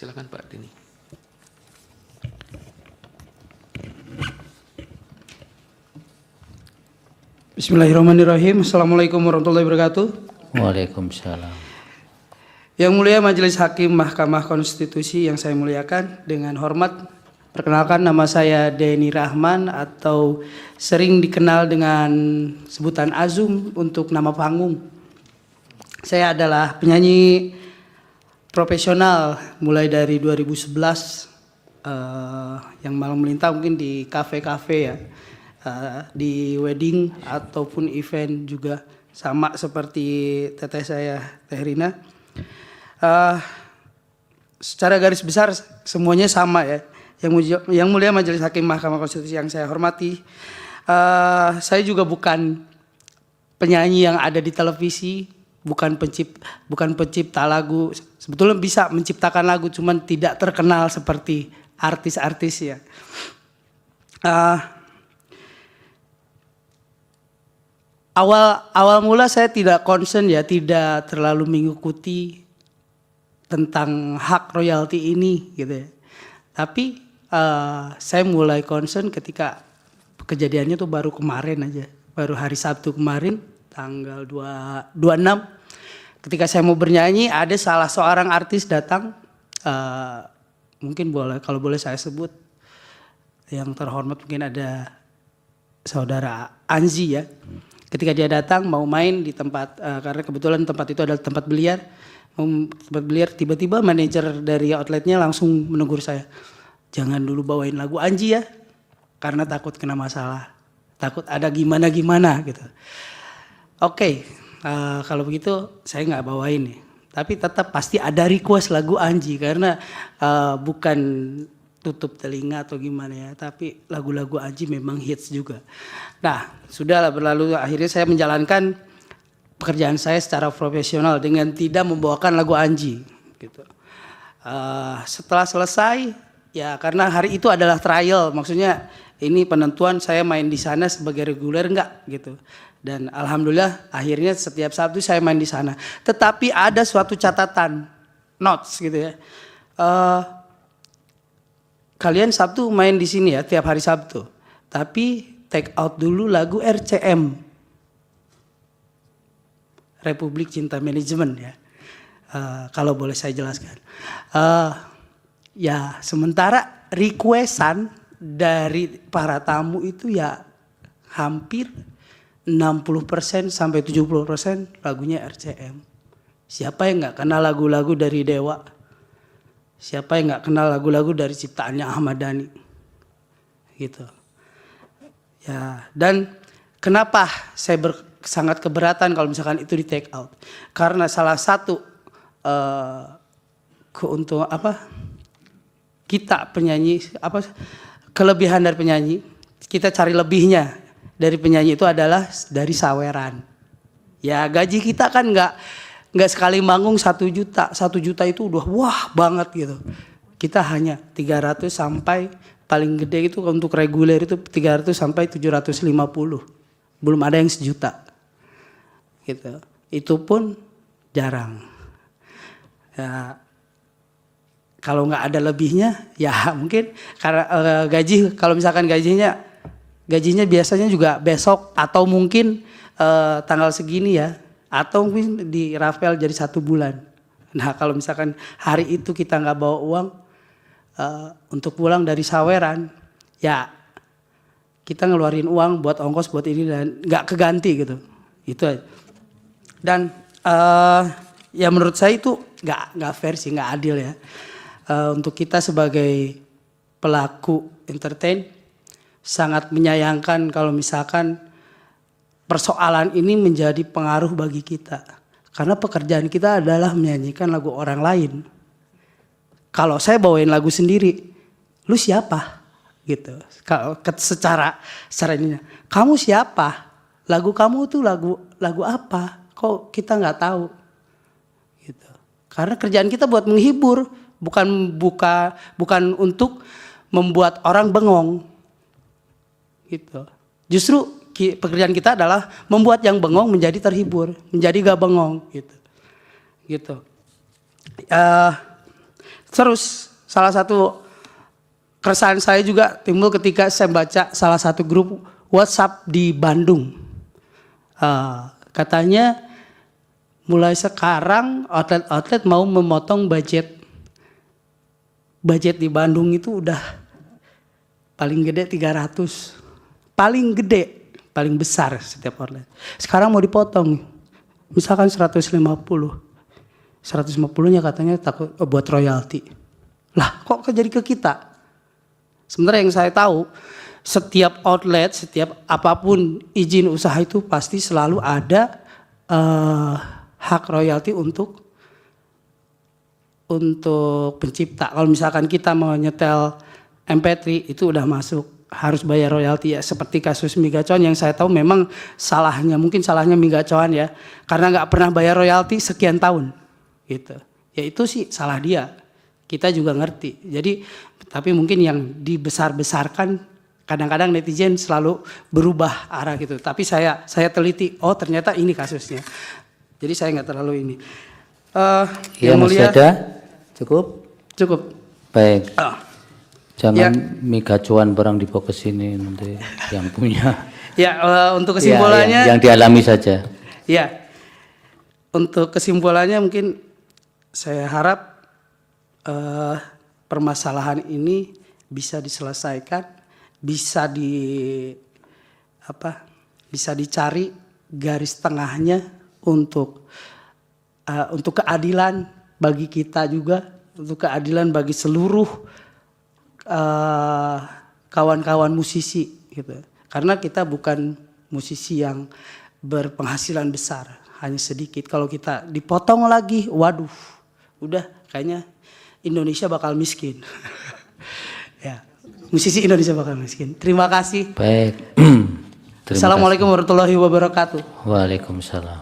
Silakan Pak Dini. Bismillahirrahmanirrahim. Assalamualaikum warahmatullahi wabarakatuh. Waalaikumsalam. Yang mulia Majelis Hakim Mahkamah Konstitusi yang saya muliakan, dengan hormat perkenalkan, nama saya Denny Rahman atau sering dikenal dengan sebutan Azum untuk nama panggung. Saya adalah penyanyi profesional mulai dari 2011 yang malam melintang mungkin di kafe-kafe ya. Di wedding ataupun event juga sama seperti teteh saya Teh Rina. Secara garis besar semuanya sama ya. Yang mulia Majelis Hakim Mahkamah Konstitusi yang saya hormati, saya juga bukan penyanyi yang ada di televisi, bukan pencipta lagu. Sebetulnya bisa menciptakan lagu, cuman tidak terkenal seperti artis-artis ya. Awal mula saya tidak concern ya, tidak terlalu mengikuti tentang hak royalti ini gitu ya. Tapi saya mulai concern ketika kejadiannya tuh baru kemarin aja, baru hari Sabtu kemarin tanggal 26. Ketika saya mau bernyanyi, ada salah seorang artis datang, mungkin boleh, kalau boleh saya sebut, yang terhormat mungkin ada saudara Anzi ya. Ketika dia datang mau main di tempat, karena kebetulan tempat itu adalah tempat biliar, tiba-tiba manajer dari outletnya langsung menegur saya, jangan dulu bawain lagu Anji ya, karena takut kena masalah, takut ada gimana-gimana gitu. Oke, kalau begitu saya nggak bawain nih, tapi tetap pasti ada request lagu Anji karena bukan tutup telinga atau gimana ya, tapi lagu-lagu Anji memang hits juga. Nah, sudahlah berlalu, akhirnya saya menjalankan pekerjaan saya secara profesional dengan tidak membawakan lagu Anji gitu. Setelah selesai ya, karena hari itu adalah trial, maksudnya ini penentuan saya main di sana sebagai reguler enggak gitu. Dan alhamdulillah akhirnya setiap Sabtu saya main di sana. Tetapi ada suatu catatan, notes gitu ya. Kalian Sabtu main di sini ya, tiap hari Sabtu. Tapi take out dulu lagu RCM, Republik Cinta Manajemen ya. Kalau boleh saya jelaskan. Ya sementara requestan dari para tamu itu ya hampir 60% sampai 70% lagunya RCM. Siapa yang nggak kenal lagu-lagu dari Dewa? Siapa yang nggak kenal lagu-lagu dari ciptaannya Ahmad Dhani? Gitu. Ya, dan kenapa saya sangat keberatan kalau misalkan itu di take out? Karena salah satu keuntungan kita penyanyi, kelebihan dari penyanyi, kita cari lebihnya dari penyanyi itu adalah dari saweran. Ya gaji kita kan nggak sekali manggung 1 juta. 1 juta itu udah wah banget gitu. Kita hanya 300 sampai paling gede itu untuk reguler itu 300 sampai 750. Belum ada yang 1 juta. Gitu. Itu pun jarang. Ya, kalau nggak ada lebihnya ya mungkin karena gaji, kalau misalkan gajinya biasanya juga besok atau mungkin tanggal segini ya, atau mungkin di Rafael jadi 1 bulan. Nah kalau misalkan hari itu kita nggak bawa uang untuk pulang dari saweran, ya kita ngeluarin uang buat ongkos buat ini dan nggak keganti gitu. Itu aja. Dan ya menurut saya itu nggak fair sih, nggak adil ya. Untuk kita sebagai pelaku entertain sangat menyayangkan kalau misalkan persoalan ini menjadi pengaruh bagi kita. Karena pekerjaan kita adalah menyanyikan lagu orang lain. Kalau saya bawain lagu sendiri, lu siapa? Gitu. Kalau secara ini, kamu siapa? Lagu kamu tuh lagu apa? Kok kita nggak tahu? Gitu. Karena kerjaan kita buat menghibur, bukan untuk membuat orang bengong. Gitu. Justru pekerjaan kita adalah membuat yang bengong menjadi terhibur, menjadi gak bengong gitu. Terus salah satu keresahan saya juga timbul ketika saya baca salah satu grup WhatsApp di Bandung. Katanya mulai sekarang outlet-outlet mau memotong budget. Budget di Bandung itu udah paling gede 300. Paling gede, paling besar setiap outlet. Sekarang mau dipotong. Misalkan 150. 150-nya katanya takut buat royalti. Lah, kok jadi ke kita? Sebenarnya yang saya tahu, setiap outlet, setiap apapun izin usaha itu pasti selalu ada hak royalti untuk pencipta. Kalau misalkan kita mau nyetel MP3 itu udah masuk, harus bayar royalti ya. Seperti kasus Migacoan yang saya tahu memang mungkin salahnya Migacoan ya, karena nggak pernah bayar royalti sekian tahun, gitu. Ya itu sih salah dia. Kita juga ngerti. Jadi tapi mungkin yang dibesar-besarkan kadang-kadang netizen selalu berubah arah gitu. Tapi saya teliti, oh ternyata ini kasusnya. Jadi saya nggak terlalu ini. Yang mulia, ada? Cukup? Cukup. Baik. Jangan Ya. Migacoan barang dibawa ke sini nanti yang punya. Ya, untuk kesimpulannya. Yang dialami saja. Ya, untuk kesimpulannya mungkin saya harap permasalahan ini bisa diselesaikan, bisa dicari garis tengahnya untuk keadilan bagi kita juga, untuk keadilan bagi seluruh kawan-kawan musisi gitu. Karena kita bukan musisi yang berpenghasilan besar, hanya sedikit. Kalau kita dipotong lagi, waduh, udah kayaknya Indonesia bakal miskin. Ya, musisi Indonesia bakal miskin. Terima kasih. Baik. Assalamualaikum warahmatullahi wabarakatuh. Waalaikumsalam.